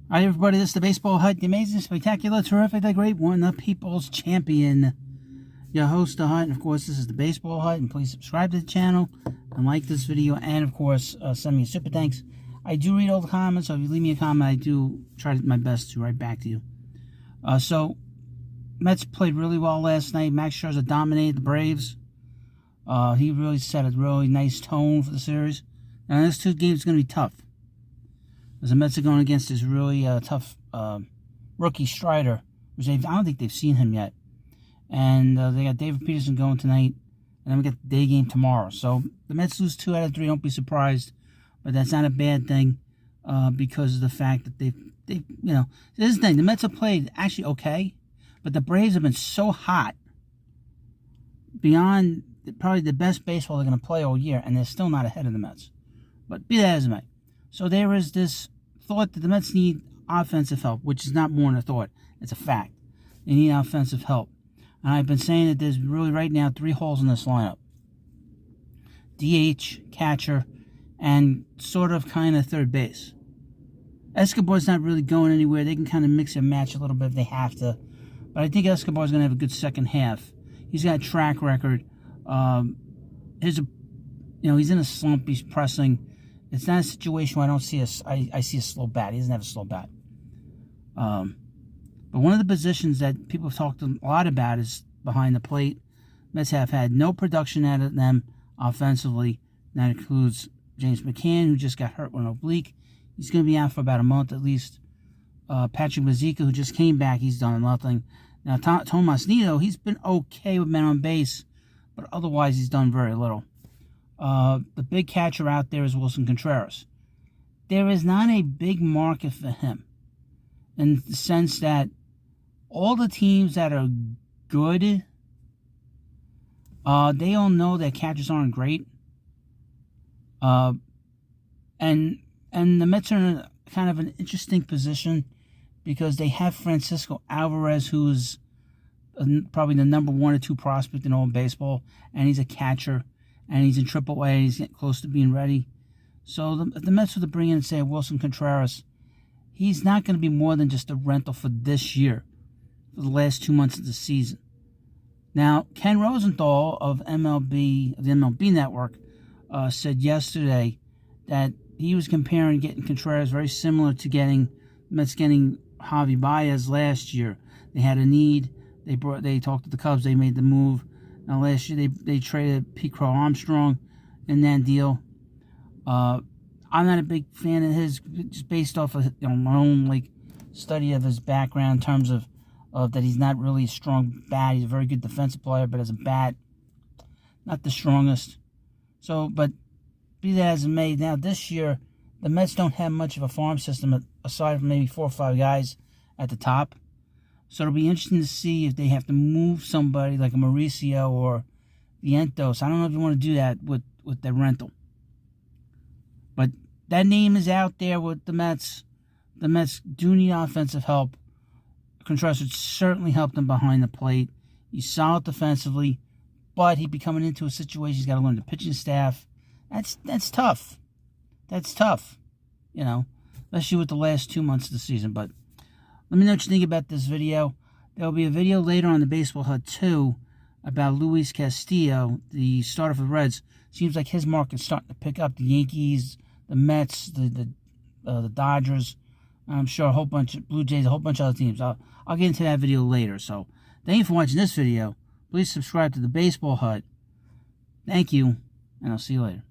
All right, everybody, this is the Baseball Hut, the amazing, spectacular, terrific, the great one, the people's champion. Your host, the Hut, and of course, this is the Baseball Hut, and please subscribe to the channel and like this video, and of course, send me a super thanks. I do read all the comments, so if you leave me a comment, I do try my best to write back to you. So, Mets played really well last night. Max Scherzer dominated the Braves. He really set a really nice tone for the series. Now, this two games is going to be tough, as the Mets are going against this really tough rookie Strider, which I don't think they've seen him yet. And they got David Peterson going tonight, and then we got the day game tomorrow. So the Mets lose 2 out of 3. Don't be surprised, but that's not a bad thing because of the fact that they this is the thing. The Mets have played actually okay, but the Braves have been so hot, beyond probably the best baseball they're going to play all year, and they're still not ahead of the Mets. But be that as it may. So there is this thought that the Mets need offensive help, which is not more than a thought. It's a fact. They need offensive help. And I've been saying that there's really right now 3 holes in this lineup. DH, catcher, and sort of kind of third base. Escobar's not really going anywhere. They can kind of mix and match a little bit if they have to. But I think Escobar's going to have a good second half. He's got a track record. He's in a slump. He's pressing. It's not a situation where I see a slow bat. He doesn't have a slow bat. But one of the positions that people have talked a lot about is behind the plate. Mets have had no production out of them offensively. That includes James McCann, who just got hurt with an oblique. He's going to be out for about a month at least. Patrick Mazeika, who just came back, he's done nothing. Now, Tomas Nido, he's been okay with men on base, but otherwise he's done very little. The big catcher out there is Wilson Contreras. There is not a big market for him, in the sense that all the teams that are good, they all know that catchers aren't great. And the Mets are in kind of an interesting position because they have Francisco Alvarez, who's probably the number 1 or 2 prospect in all of baseball, and he's a catcher. And he's in AAA. He's getting close to being ready. So if the Mets were to bring in and say Wilson Contreras, he's not going to be more than just a rental for this year, for the last 2 months of the season. Now, Ken Rosenthal of MLB, of the MLB Network, said yesterday that he was comparing getting Contreras very similar to Mets getting Javi Baez last year. They had a need. They talked to the Cubs. They made the move. Now, last year, they traded Pete Crow Armstrong in that deal. I'm not a big fan of his, just based off of my own study of his background in terms of that he's not really a strong bat. He's a very good defensive player, but as a bat, not the strongest. So, but be that as it may, now this year, the Mets don't have much of a farm system aside from maybe 4 or 5 guys at the top. So it'll be interesting to see if they have to move somebody like a Mauricio or Vientos. I don't know if you want to do that with their rental. But that name is out there with the Mets. The Mets do need offensive help. Contreras would certainly help them behind the plate. He's solid defensively, but he'd be coming into a situation he's got to learn the pitching staff. That's tough. That's tough, especially with the last 2 months of the season. But let me know what you think about this video. There will be a video later on the Baseball Hut 2 about Luis Castillo, the starter for the Reds. Seems like his market's starting to pick up. The Yankees, the Mets, the Dodgers. I'm sure a whole bunch of Blue Jays, a whole bunch of other teams. I'll get into that video later. So thank you for watching this video. Please subscribe to the Baseball Hut. Thank you, and I'll see you later.